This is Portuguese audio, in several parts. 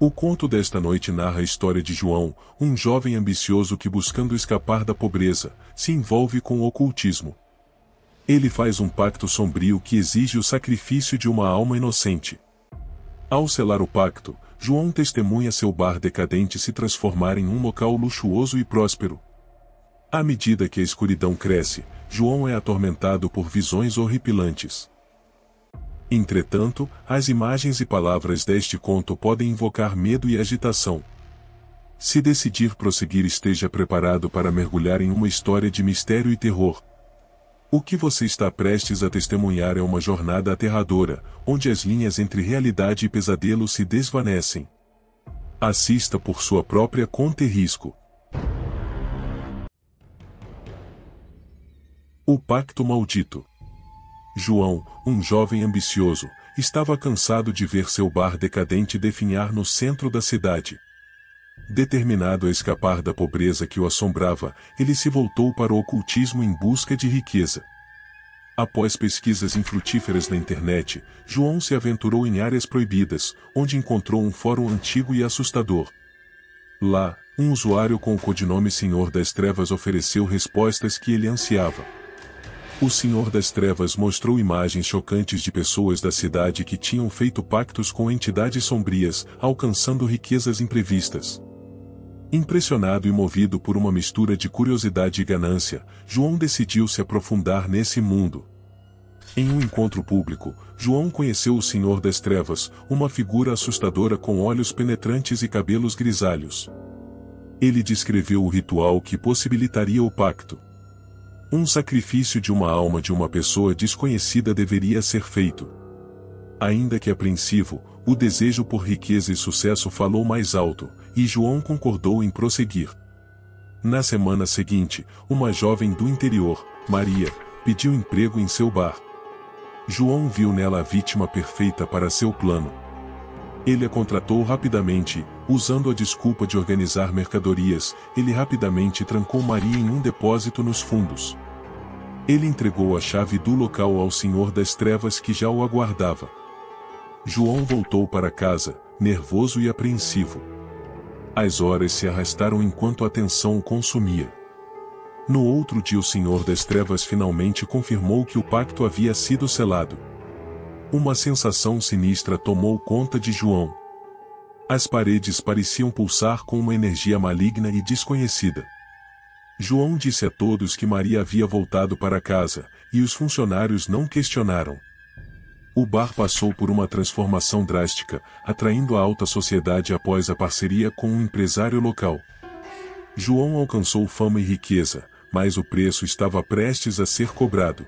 O conto desta noite narra a história de João, um jovem ambicioso que, buscando escapar da pobreza, se envolve com o ocultismo. Ele faz um pacto sombrio que exige o sacrifício de uma alma inocente. Ao selar o pacto, João testemunha seu bar decadente se transformar em um local luxuoso e próspero. À medida que a escuridão cresce, João é atormentado por visões horripilantes. Entretanto, as imagens e palavras deste conto podem invocar medo e agitação. Se decidir prosseguir, esteja preparado para mergulhar em uma história de mistério e terror. O que você está prestes a testemunhar é uma jornada aterradora, onde as linhas entre realidade e pesadelo se desvanecem. Assista por sua própria conta e risco. O Pacto Maldito. João, um jovem ambicioso, estava cansado de ver seu bar decadente definhar no centro da cidade. Determinado a escapar da pobreza que o assombrava, ele se voltou para o ocultismo em busca de riqueza. Após pesquisas infrutíferas na internet, João se aventurou em áreas proibidas, onde encontrou um fórum antigo e assustador. Lá, um usuário com o codinome Senhor das Trevas ofereceu respostas que ele ansiava. O Senhor das Trevas mostrou imagens chocantes de pessoas da cidade que tinham feito pactos com entidades sombrias, alcançando riquezas imprevistas. Impressionado e movido por uma mistura de curiosidade e ganância, João decidiu se aprofundar nesse mundo. Em um encontro público, João conheceu o Senhor das Trevas, uma figura assustadora com olhos penetrantes e cabelos grisalhos. Ele descreveu o ritual que possibilitaria o pacto. Um sacrifício de uma alma de uma pessoa desconhecida deveria ser feito. Ainda que apreensivo, o desejo por riqueza e sucesso falou mais alto, e João concordou em prosseguir. Na semana seguinte, uma jovem do interior, Maria, pediu emprego em seu bar. João viu nela a vítima perfeita para seu plano. Ele a contratou rapidamente, usando a desculpa de organizar mercadorias. Ele rapidamente trancou Maria em um depósito nos fundos. Ele entregou a chave do local ao Senhor das Trevas que já o aguardava. João voltou para casa, nervoso e apreensivo. As horas se arrastaram enquanto a tensão o consumia. No outro dia, o Senhor das Trevas finalmente confirmou que o pacto havia sido selado. Uma sensação sinistra tomou conta de João. As paredes pareciam pulsar com uma energia maligna e desconhecida. João disse a todos que Maria havia voltado para casa, e os funcionários não questionaram. O bar passou por uma transformação drástica, atraindo a alta sociedade após a parceria com um empresário local. João alcançou fama e riqueza, mas o preço estava prestes a ser cobrado.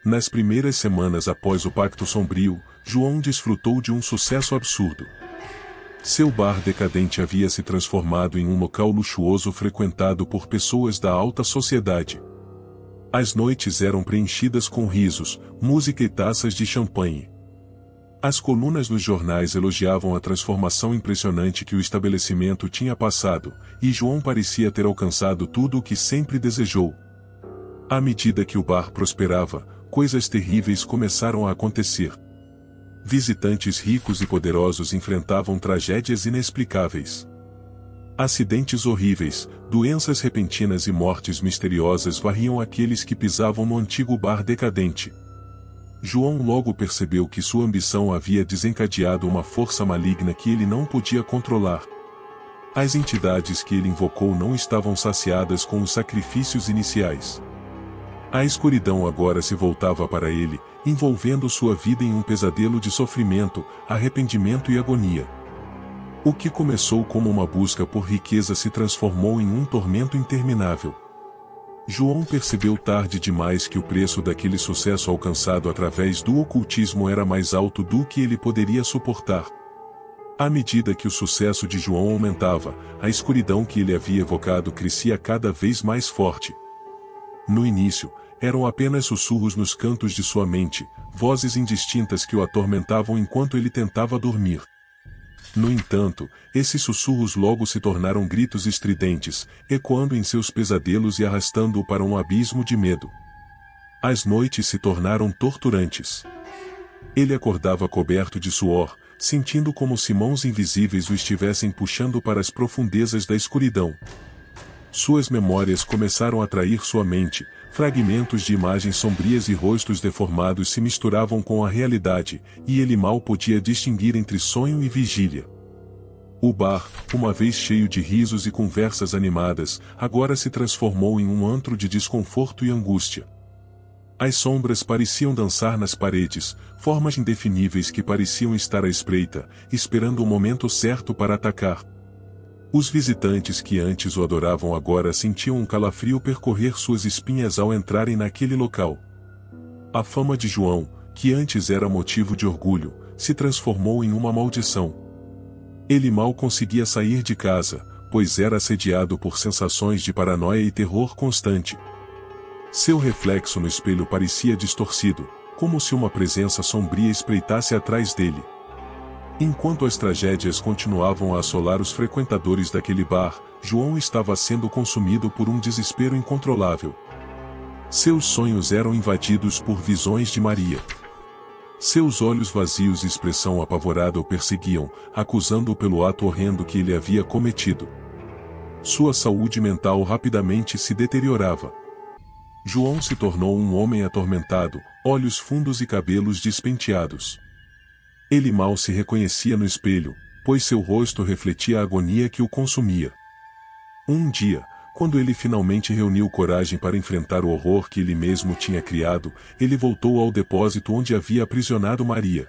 Nas primeiras semanas após o Pacto Sombrio, João desfrutou de um sucesso absurdo. Seu bar decadente havia se transformado em um local luxuoso frequentado por pessoas da alta sociedade. As noites eram preenchidas com risos, música e taças de champanhe. As colunas dos jornais elogiavam a transformação impressionante que o estabelecimento tinha passado, e João parecia ter alcançado tudo o que sempre desejou. À medida que o bar prosperava, coisas terríveis começaram a acontecer. Visitantes ricos e poderosos enfrentavam tragédias inexplicáveis. Acidentes horríveis, doenças repentinas e mortes misteriosas varriam aqueles que pisavam no antigo bar decadente. João logo percebeu que sua ambição havia desencadeado uma força maligna que ele não podia controlar. As entidades que ele invocou não estavam saciadas com os sacrifícios iniciais. A escuridão agora se voltava para ele, envolvendo sua vida em um pesadelo de sofrimento, arrependimento e agonia. O que começou como uma busca por riqueza se transformou em um tormento interminável. João percebeu tarde demais que o preço daquele sucesso alcançado através do ocultismo era mais alto do que ele poderia suportar. À medida que o sucesso de João aumentava, a escuridão que ele havia evocado crescia cada vez mais forte. No início, eram apenas sussurros nos cantos de sua mente, vozes indistintas que o atormentavam enquanto ele tentava dormir. No entanto, esses sussurros logo se tornaram gritos estridentes, ecoando em seus pesadelos e arrastando-o para um abismo de medo. As noites se tornaram torturantes. Ele acordava coberto de suor, sentindo como se mãos invisíveis o estivessem puxando para as profundezas da escuridão. Suas memórias começaram a trair sua mente, fragmentos de imagens sombrias e rostos deformados se misturavam com a realidade, e ele mal podia distinguir entre sonho e vigília. O bar, uma vez cheio de risos e conversas animadas, agora se transformou em um antro de desconforto e angústia. As sombras pareciam dançar nas paredes, formas indefiníveis que pareciam estar à espreita, esperando o momento certo para atacar. Os visitantes que antes o adoravam agora sentiam um calafrio percorrer suas espinhas ao entrarem naquele local. A fama de João, que antes era motivo de orgulho, se transformou em uma maldição. Ele mal conseguia sair de casa, pois era assediado por sensações de paranoia e terror constante. Seu reflexo no espelho parecia distorcido, como se uma presença sombria espreitasse atrás dele. Enquanto as tragédias continuavam a assolar os frequentadores daquele bar, João estava sendo consumido por um desespero incontrolável. Seus sonhos eram invadidos por visões de Maria. Seus olhos vazios e expressão apavorada o perseguiam, acusando-o pelo ato horrendo que ele havia cometido. Sua saúde mental rapidamente se deteriorava. João se tornou um homem atormentado, olhos fundos e cabelos despenteados. Ele mal se reconhecia no espelho, pois seu rosto refletia a agonia que o consumia. Um dia, quando ele finalmente reuniu coragem para enfrentar o horror que ele mesmo tinha criado, ele voltou ao depósito onde havia aprisionado Maria.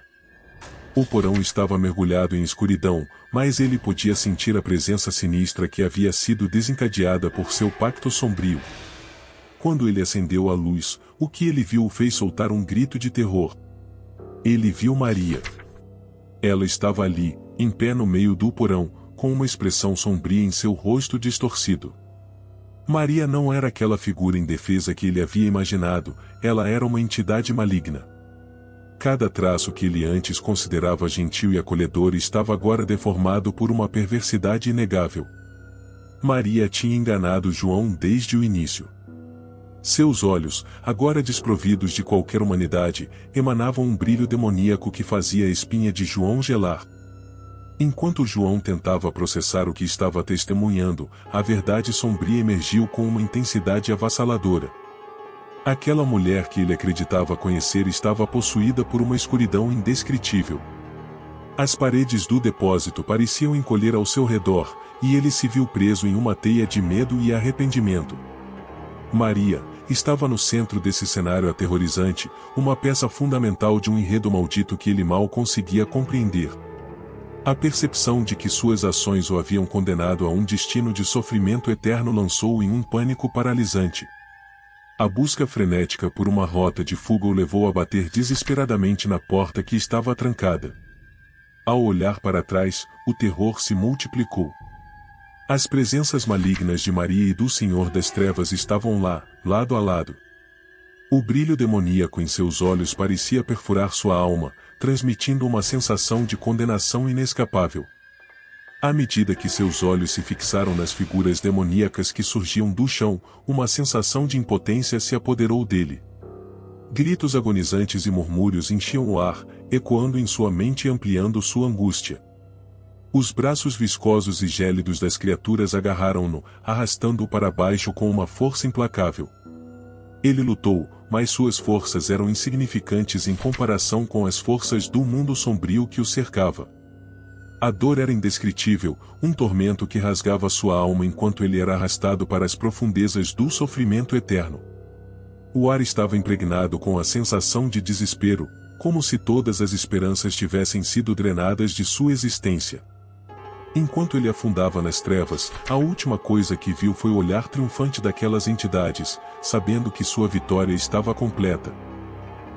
O porão estava mergulhado em escuridão, mas ele podia sentir a presença sinistra que havia sido desencadeada por seu pacto sombrio. Quando ele acendeu a luz, o que ele viu o fez soltar um grito de terror. Ele viu Maria. Ela estava ali, em pé no meio do porão, com uma expressão sombria em seu rosto distorcido. Maria não era aquela figura indefesa que ele havia imaginado, ela era uma entidade maligna. Cada traço que ele antes considerava gentil e acolhedor estava agora deformado por uma perversidade inegável. Maria tinha enganado João desde o início. Seus olhos, agora desprovidos de qualquer humanidade, emanavam um brilho demoníaco que fazia a espinha de João gelar. Enquanto João tentava processar o que estava testemunhando, a verdade sombria emergiu com uma intensidade avassaladora. Aquela mulher que ele acreditava conhecer estava possuída por uma escuridão indescritível. As paredes do depósito pareciam encolher ao seu redor, e ele se viu preso em uma teia de medo e arrependimento. Maria estava no centro desse cenário aterrorizante, uma peça fundamental de um enredo maldito que ele mal conseguia compreender. A percepção de que suas ações o haviam condenado a um destino de sofrimento eterno lançou-o em um pânico paralisante. A busca frenética por uma rota de fuga o levou a bater desesperadamente na porta que estava trancada. Ao olhar para trás, o terror se multiplicou. As presenças malignas de Maria e do Senhor das Trevas estavam lá, lado a lado. O brilho demoníaco em seus olhos parecia perfurar sua alma, transmitindo uma sensação de condenação inescapável. À medida que seus olhos se fixaram nas figuras demoníacas que surgiam do chão, uma sensação de impotência se apoderou dele. Gritos agonizantes e murmúrios enchiam o ar, ecoando em sua mente e ampliando sua angústia. Os braços viscosos e gélidos das criaturas agarraram-no, arrastando-o para baixo com uma força implacável. Ele lutou, mas suas forças eram insignificantes em comparação com as forças do mundo sombrio que o cercava. A dor era indescritível, um tormento que rasgava sua alma enquanto ele era arrastado para as profundezas do sofrimento eterno. O ar estava impregnado com a sensação de desespero, como se todas as esperanças tivessem sido drenadas de sua existência. Enquanto ele afundava nas trevas, a última coisa que viu foi o olhar triunfante daquelas entidades, sabendo que sua vitória estava completa.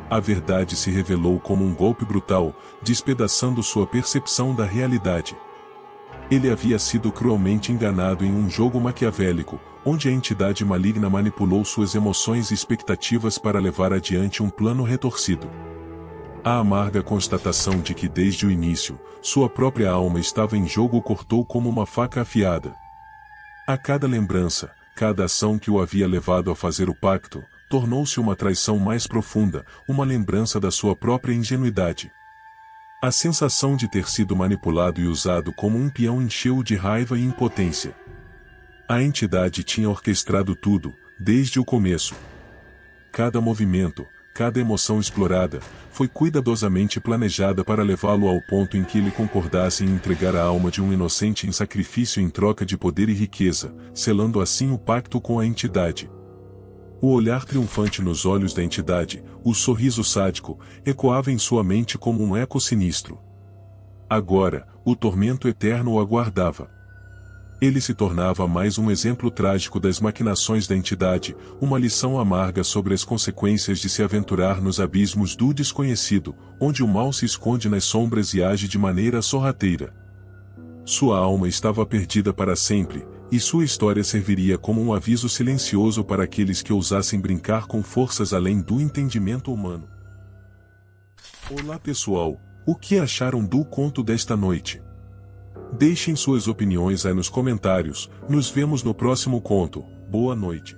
A verdade se revelou como um golpe brutal, despedaçando sua percepção da realidade. Ele havia sido cruelmente enganado em um jogo maquiavélico, onde a entidade maligna manipulou suas emoções e expectativas para levar adiante um plano retorcido. A amarga constatação de que desde o início, sua própria alma estava em jogo o cortou como uma faca afiada. A cada lembrança, cada ação que o havia levado a fazer o pacto, tornou-se uma traição mais profunda, uma lembrança da sua própria ingenuidade. A sensação de ter sido manipulado e usado como um peão encheu-o de raiva e impotência. A entidade tinha orquestrado tudo, desde o começo. Cada movimento, cada emoção explorada, foi cuidadosamente planejada para levá-lo ao ponto em que ele concordasse em entregar a alma de um inocente em sacrifício em troca de poder e riqueza, selando assim o pacto com a entidade. O olhar triunfante nos olhos da entidade, o sorriso sádico, ecoava em sua mente como um eco sinistro. Agora, o tormento eterno o aguardava. Ele se tornava mais um exemplo trágico das maquinações da entidade, uma lição amarga sobre as consequências de se aventurar nos abismos do desconhecido, onde o mal se esconde nas sombras e age de maneira sorrateira. Sua alma estava perdida para sempre, e sua história serviria como um aviso silencioso para aqueles que ousassem brincar com forças além do entendimento humano. Olá pessoal, o que acharam do conto desta noite? Deixem suas opiniões aí nos comentários, nos vemos no próximo conto, boa noite.